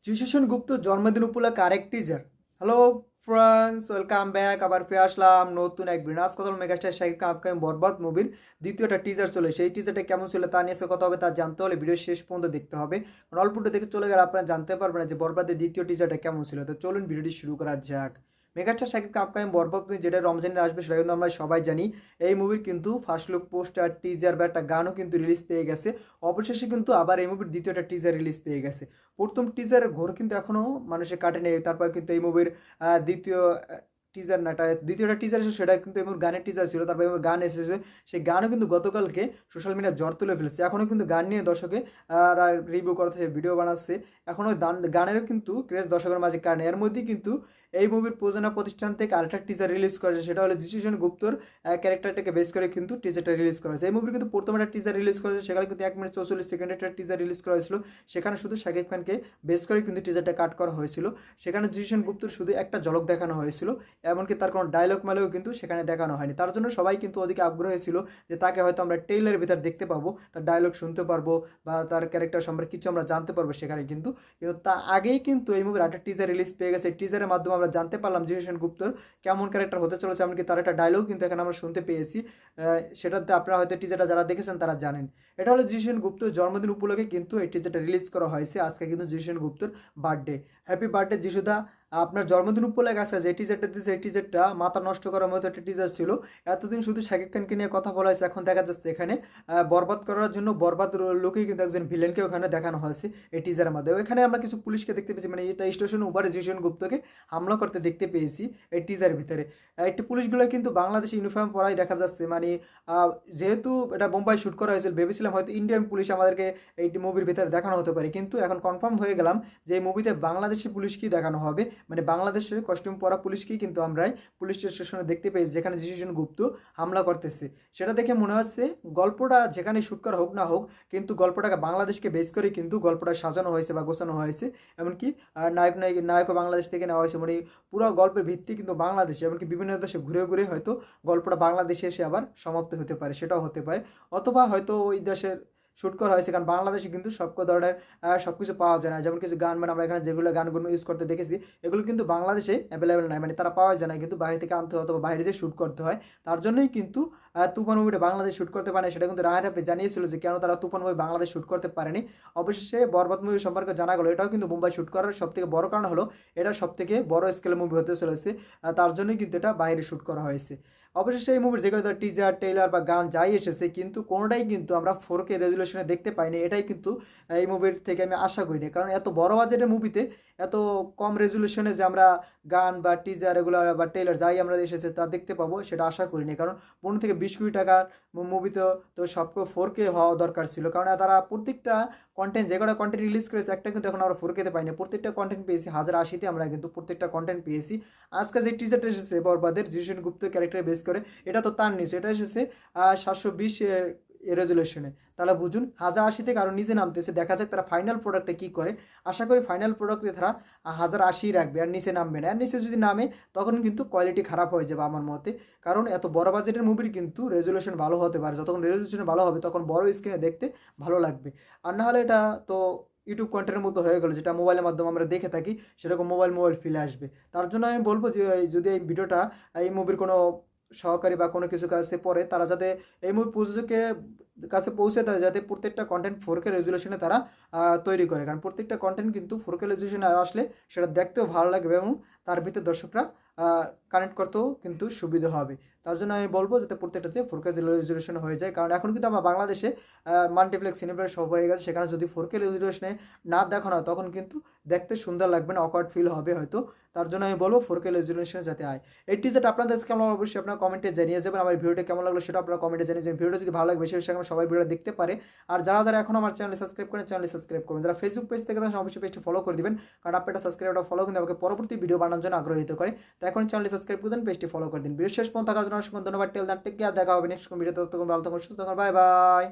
জিশন গুপ্ত জন্মদিন উপলক্ষে আরেক teaser. Hello friends, welcome back. আবার ফিরে আসলাম নতুন এক ভিডিও। আজ কথা হলো মেগাস্টার শাকিব খান আপকামিং বরবাদ মুভির দ্বিতীয়টা টিজার চলে। সেই টিজারটা কেমন ছিল তা নিয়ে কথা হবে, তা জানতে হলে ভিডিও শেষ পর্যন্ত দেখতে হবে। কারণ অল্পটা দেখে চলে গেলে আপনারা জানতে পারবেন না যে বরবাদের দ্বিতীয় টিজারটা কেমন ছিল। তো চলুন ভিডিওটি শুরু করা যাক। মেগাস্টার শাকিব খান আপকামিং বরবাদ মুভি যেটা রমজানে আসবে সেটা কিন্তু আমরা সবাই জানি। এই মুভির কিন্তু ফার্স্ট লুক পোস্টার টিজার বা একটা গানও কিন্তু রিলিজ পেয়ে গেছে। অবশেষে কিন্তু আবার এই মুভির দ্বিতীয়টা টিজার রিলিজ পেয়ে গেছে। প্রথম টিজারের ঘোর কিন্তু এখনও মানুষে কাটেনি। তারপর কিন্তু এই মুভির দ্বিতীয় টিজার না, এটা দ্বিতীয়টা টিজার এসেছে, সেটা কিন্তু এমন গানের টিজার ছিল। তারপর এমন গান এসেছে, সেই গানও কিন্তু গতকালকে সোশ্যাল মিডিয়া জ্বর তুলে ফেলেছে। এখনও কিন্তু গান নিয়ে দর্শকে রিভিউ করতেছে, ভিডিও বানাচ্ছে। এখনও গানেরও কিন্তু ক্রেজ দর্শকের মাঝে কারণ এর মধ্যেই কিন্তু এই মুভির প্রযোজনা প্রতিষ্ঠান থেকে আরেকটা টিজার রিলিজ করেছে। সেটা হলো জিশন গুপ্তর ক্যারেক্টারটাকে বেস করে কিন্তু টিজারটা রিলিজ করা হয়েছে। এই মুভির কিন্তু প্রথম একটা টিজার রিলিজ করেছে, সেখানে কিন্তু 1 মিনিট 44 সেকেন্ডের একটা টিজার রিলিজ করা হয়েছিল। সেখানে শুধু শাকিব খানকে বেস করে কিন্তু টিজারটা কাট করা হয়েছিল। সেখানে জিশন গুপ্তর শুধু একটা ঝলক দেখানো হয়েছিল, এমনকি তার কোনো ডায়লগ মালেও কিন্তু সেখানে দেখানো হয়নি। তার জন্য সবাই কিন্তু ওদিকে আগ্রহী ছিল যে তাকে হয়তো আমরা ট্রেইলারের ভিতর দেখতে পাবো, তার ডায়লগ শুনতে পারবো বা তার ক্যারেক্টার সম্পর্কে কিছু আমরা জানতে পারবো সেখানে। কিন্তু কিন্তু তার আগেই কিন্তু এই মুভির একটা টিজার রিলিজ পেয়ে গেছে। এই টিজারের মাধ্যমে আমরা জানতে পারলাম জিশন গুপ্তর কেমন ক্যারেক্টার হতে চলেছে, এমনকি তার একটা ডায়লগ কিন্তু এখানে আমরা শুনতে পেয়েছি। সেটাতে আপনারা হয়তো টিজারটা যারা দেখেছেন তারা জানেন। এটা হলো জিশন গুপ্তর জন্মদিন উপলক্ষে কিন্তু এই টিজারটা রিলিজ করা হয়েছে। আজকে কিন্তু জিশন গুপ্তর বার্থডে। হ্যাপি বার্থডে যিশুদা। আপনার জন্মদিন উপলক্ষে আসছে যে টিজারটা দিয়েছে, এই টিজারটা মাথা নষ্ট করার মতো একটা টিজার ছিল। এতদিন শুধু শাকিব খানকে নিয়ে কথা বলা হয়েছে, এখন দেখা যাচ্ছে এখানে বরবাদ করার জন্য বরবাদ লোকেই কিন্তু একজন ভিলেনকে ওখানে দেখানো হয়েছে এই টিজারের মাধ্যমে। এখানে আমরা কিছু পুলিশকে দেখতে পেয়েছি, মানে এটা স্টেশন উপরে জিশন গুপ্তকে হামলা করতে দেখতে পেয়েছি এই টিজারের ভিতরে। একটি পুলিশগুলো কিন্তু বাংলাদেশি ইউনিফর্ম পরাই দেখা যাচ্ছে। মানে যেহেতু এটা বোম্বাই শ্যুট করা হয়েছিল, ভেবেছিলাম হয়তো ইন্ডিয়ান পুলিশ আমাদেরকে এই মুভির ভিতরে দেখানো হতে পারে, কিন্তু এখন কনফার্ম হয়ে গেলাম যে এই মুভিতে বাংলাদেশি পুলিশকেই দেখানো হবে। মানে বাংলাদেশের কস্টিউম পরা পুলিশকেই কিন্তু আমরা পুলিশ স্টেশনে দেখতে পেয়েছি, যেখানে জিশন গুপ্ত হামলা করতেছে। সেটা দেখে মনে হচ্ছে গল্পটা যেখানে শ্যুট করা হোক না হোক, কিন্তু গল্পটাকে বাংলাদেশকে বেস করে কিন্তু গল্পটা সাজানো হয়েছে বা গোছানো হয়েছে। এমনকি নায়কও বাংলাদেশ থেকে নেওয়া হয়েছে। মানে পুরো গল্পের ভিত্তি কিন্তু বাংলাদেশে, এমনকি বিভিন্ন দেশে ঘুরে ঘুরে হয়তো গল্পটা বাংলাদেশে এসে আবার সমাপ্ত হতে পারে, সেটাও হতে পারে। অথবা হয়তো ওই দেশের শ্যুট করা হয়েছে, কারণ বাংলাদেশে কিন্তু সব ধরনের সব কিছু পাওয়া যায় না। যেমন কিছু গান, মানে আমরা এখানে যেগুলো গানগুলো ইউজ করতে দেখেছি, এগুলো কিন্তু বাংলাদেশে অ্যাভেলেবেল নাই, মানে তারা পাওয়া যায় না, কিন্তু বাইরে থেকে আনতে হয় অথবা বাইরে যে শ্যুট করতে হয়। তার জন্যই কিন্তু তুফান মুভিটা বাংলাদেশ শ্যুট করতে পারে না। সেটা কিন্তু রায়হান রাফি জানিয়েছিল যে কেন তারা তুফান মুভি বাংলাদেশ শ্যুট করতে পারেনি। অবশেষে বরবাদ মুভি সম্পর্কে জানা গেলো এটাও কিন্তু মুম্বাই শ্যুট করার সবথেকে বড় কারণ হলো এটা সবথেকে বড় স্কেলের মুভি হতে চলেছে। তার জন্যই কিন্তু এটা বাইরে শ্যুট করা হয়েছে। অবশ্যই এই মুভির যে কোনো টিজার টেইলার বা গান যাই এসেছে, কিন্তু কোনোটাই কিন্তু আমরা 4K রেজুলেশনে দেখতে পাইনি। এটাই কিন্তু এই মুভির থেকে আমি আশা করিনি, কারণ এত বড় বাজেটের মুভিতে এত কম রেজুলেশনে যে আমরা গান বা টিজার এগুলো বা টেইলার যাই আমরা এসেছে তা দেখতে পাবো, সেটা আশা করিনি। কারণ 15 থেকে 20 কোটি টাকার মুভিতে তো সব 4K হওয়া দরকার ছিল, কারণ তারা প্রত্যেকটা কন্টেন্ট, যে কটা কন্টেন্ট রিলিজ করেছে একটা কিন্তু এখন আমরা 4K পাইনি। প্রত্যেকটা কন্টেন্ট পেয়েছি 1080-তে, আমরা কিন্তু প্রত্যেকটা কন্টেন্ট পেয়েছি। আজকে যে টিজারটা এসেছে বরবাদের জিশন গুপ্ত ক্যারেক্টার বেস করে, এটা তো তার নিচে, এটা এসেছে 720 রেজুলেশনে। তাহলে বুঝুন 1080 থেকে আরও নিচে নামতেছে। দেখা যাক তারা ফাইনাল প্রোডাক্টে কী করে। আশা করি ফাইনাল প্রোডাক্টে তারা 1080 রাখবে, আর নিচে নামবে না। আর নিচে যদি নামে তখন কিন্তু কোয়ালিটি খারাপ হয়ে যাবে আমার মতে, কারণ এত বড় বাজেটের মুভির কিন্তু রেজুলেশন ভালো হতে পারে। যতক্ষণ রেজুলেশন ভালো হবে তখন বড় স্ক্রিনে দেখতে ভালো লাগবে। আর না হলে এটা তো ইউটিউব কন্টেন্টের মতো হয়ে গেলো, যেটা মোবাইলের মাধ্যমে আমরা দেখে থাকি, সেরকম মোবাইল ফিলে আসবে। তার জন্য আমি বলবো যে যদি এই ভিডিওটা এই মুভির কোনো সহকারী বা কোনো কিছু কাছে পড়ে, তারা যাতে এই মুভি প্রযোজকের কাছে পৌঁছে দেয়, যাতে প্রত্যেকটা কন্টেন্ট 4K রেজুলেশনে তারা তৈরি করে। কারণ প্রত্যেকটা কন্টেন্ট কিন্তু 4K রেজুলেশনে আসলে সেটা দেখতেও ভালো লাগবে এবং তার ভিতরে দর্শকরা কানেক্ট করতেও কিন্তু সুবিধা হবে। তার জন্য আমি বলবো যাতে প্রত্যেকটা যে 4K রেজুলেশন হয়ে যায়। কারণ এখন কিন্তু আমার বাংলাদেশে মাল্টিপ্লেক্স সিনেপ্লেক্স সব হয়ে গেছে, সেখানে যদি 4K রেজুলেশনে না দেখানো হয় তখন কিন্তু দেখতে সুন্দর লাগবে না, অকওয়ার্ড ফিল হবে হয়তো। তার জন্য আমি বলবো 4K রেজুলেশনে যাতে আয়। এই টিজারটা আপনাদের কেমন অবশ্যই আপনার কমেন্টে জানিয়ে যাবেন। আমার ভিডিওটা কেমন লাগলো সেটা আপনারা কমেন্টে জানিয়ে যাবেন। ভিডিওটা যদি ভালো লাগে বেশি বেশি সবাই ভিডিও দেখতে পারে। আর যারা যারা এখন আমার চ্যানেলে সাবস্ক্রাইব করেন, চ্যানেলে সাবস্ক্রাইব করবেন। যারা ফেসবুক পেজ থেকে তারা অবশ্যই পেজটি ফলো করে দিবেন, কারণ আপনার সাবস্ক্রাইব ফলো কিন্তু আমাকে পরবর্তী ভিডিও বানানোর জন্য আগ্রহীত করে। তো এখন চ্যানেলে সাবস্ক্রাইব করে দেন, পেজটি ফলো করে দিন। ভিডিও শেষ পর্যন্ত থাকার জন্য অসংখ্য ধন্যবাদ। টেল দ্যাট টেক কেয়ার, দেখা হবে নেক্সট কোন ভিডিওতে। ততক্ষণ ভালো থাকুন, সুস্থ থাকুন, বাই বাই।